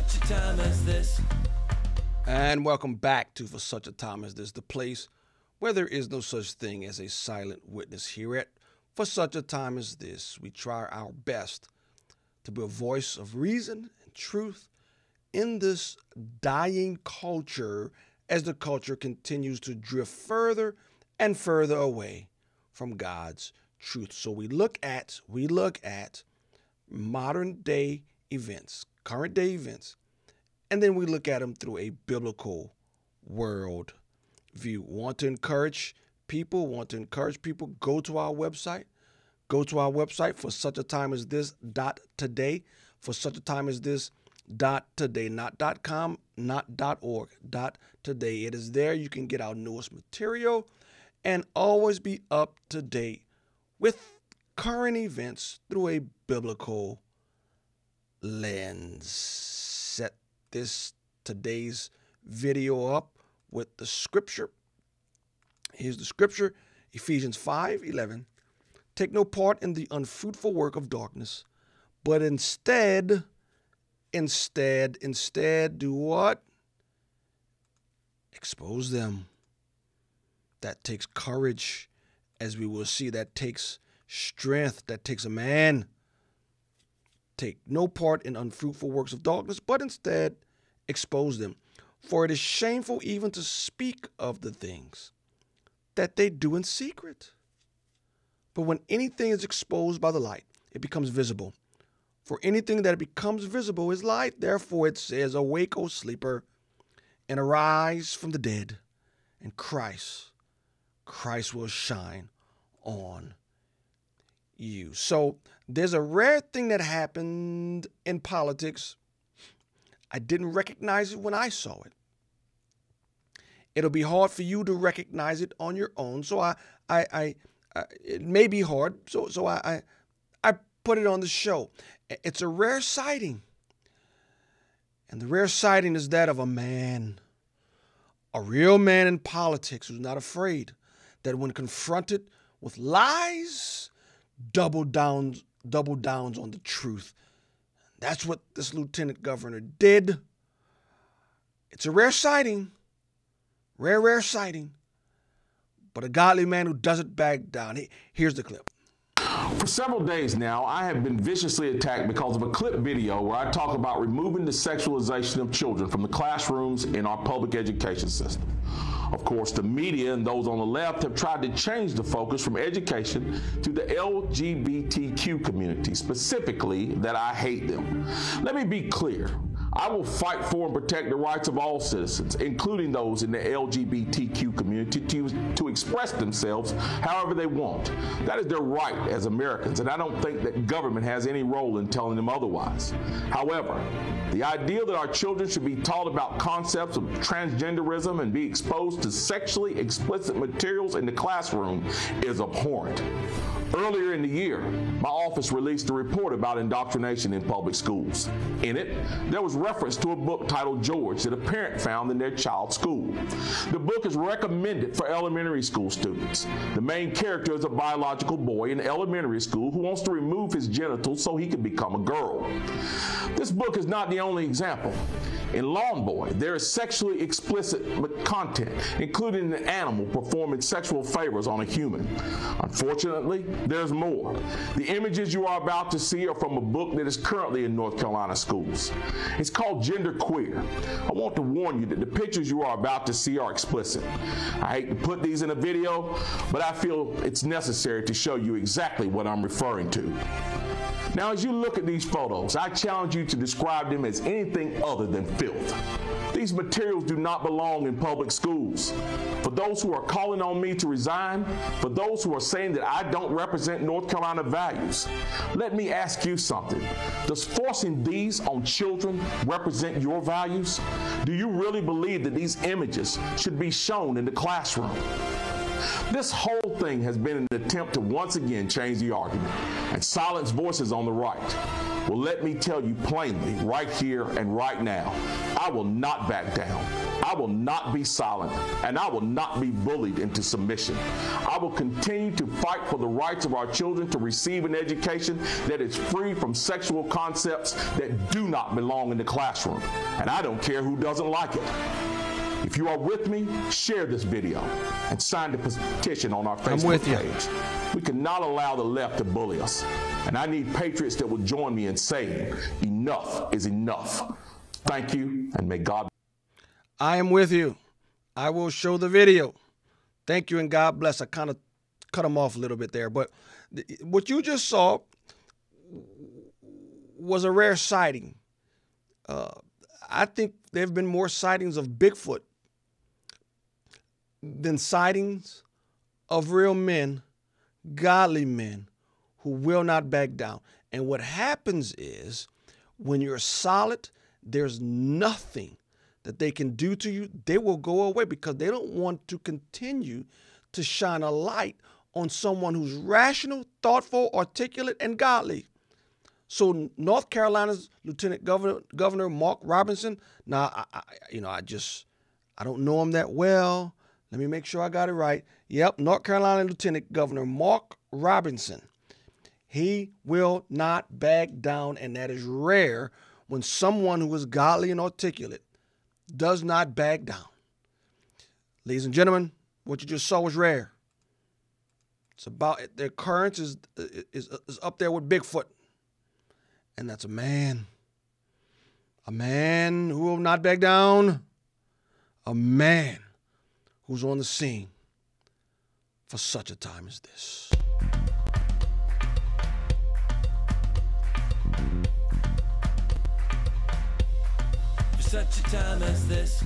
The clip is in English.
such a time as this. And welcome back to For Such a Time as This, the place where there is no such thing as a silent witness. Here at For Such a Time as This, we try our best to be a voice of reason and truth in this dying culture as the culture continues to drift further and further away from God's truth. So we look at modern day events, current day events, and then we look at them through a biblical world view. Want to encourage people, go to our website. Go to our website for such a time as this .today, for such a time as this .today, not .com, not .org, .today. It is there. You can get our newest material and always be up to date with current events through a biblical lens. Set today's video up with the scripture. Here's the scripture, Ephesians 5:11. Take no part in the unfruitful work of darkness, but instead do what? Expose them. That takes courage, as we will see. That takes strength. That takes a man. Take no part in unfruitful works of darkness, but instead expose them. For it is shameful even to speak of the things that they do in secret. But when anything is exposed by the light, it becomes visible. For anything that becomes visible is light. Therefore it says, awake, O sleeper, and arise from the dead, and Christ will shine on you. So there's a rare thing that happened in politics. I didn't recognize it when I saw it. It'll be hard for you to recognize it on your own. So it may be hard. So I put it on the show. It's a rare sighting. And the rare sighting is that of a man, a real man in politics who's not afraid that when confronted with lies, double downs on the truth. That's what this lieutenant governor did. It's a rare sighting. Rare sighting. But a godly man who doesn't back down. Here's the clip. For several days now, I have been viciously attacked because of a clip video where I talk about removing the sexualization of children from the classrooms in our public education system. Of course, the media and those on the left have tried to change the focus from education to the LGBTQ community, specifically that I hate them. Let me be clear. I will fight for and protect the rights of all citizens, including those in the LGBTQ community, to express themselves however they want. That is their right as Americans, and I don't think that government has any role in telling them otherwise. However, the idea that our children should be taught about concepts of transgenderism and be exposed to sexually explicit materials in the classroom is abhorrent. Earlier in the year, my office released a report about indoctrination in public schools. In it, there was reference to a book titled George that a parent found in their child's school. The book is recommended for elementary school students. The main character is a biological boy in elementary school who wants to remove his genitals so he can become a girl. This book is not the only example. In Lawn Boy, there is sexually explicit content, including an animal performing sexual favors on a human. Unfortunately, there's more. The images you are about to see are from a book that is currently in North Carolina schools. It's called Gender Queer. I want to warn you that the pictures you are about to see are explicit. I hate to put these in a video, but I feel it's necessary to show you exactly what I'm referring to. Now, as you look at these photos, I challenge you to describe them as anything other than filth. These materials do not belong in public schools. For those who are calling on me to resign, for those who are saying that I don't represent North Carolina values, let me ask you something. Does forcing these on children represent your values? Do you really believe that these images should be shown in the classroom? This whole thing has been an attempt to once again change the argument and silence voices on the right. Well, let me tell you plainly, right here and right now, I will not back down. I will not be silent, and I will not be bullied into submission. I will continue to fight for the rights of our children to receive an education that is free from sexual concepts that do not belong in the classroom. And I don't care who doesn't like it. If you are with me, share this video and sign the petition on our Facebook page. We cannot allow the left to bully us. And I need patriots that will join me in saying, enough is enough. Thank you, and may God. I am with you. I will show the video. Thank you, and God bless. I kind of cut them off a little bit there, but what you just saw was a rare sighting. I think there have been more sightings of Bigfoot than sightings of real men, godly men who will not back down. And what happens is when you're solid, there's nothing that they can do to you. They will go away because they don't want to continue to shine a light on someone who's rational, thoughtful, articulate, and godly. So North Carolina's Lieutenant Governor Mark Robinson. Now, I don't know him that well. Let me make sure I got it right. Yep, North Carolina Lieutenant Governor Mark Robinson. He will not back down, and that is rare when someone who is godly and articulate does not back down. Ladies and gentlemen, what you just saw was rare. It's about the occurrence is up there with Bigfoot. And that's a man who will not back down, a man who's on the scene for such a time as this. For such a time as this.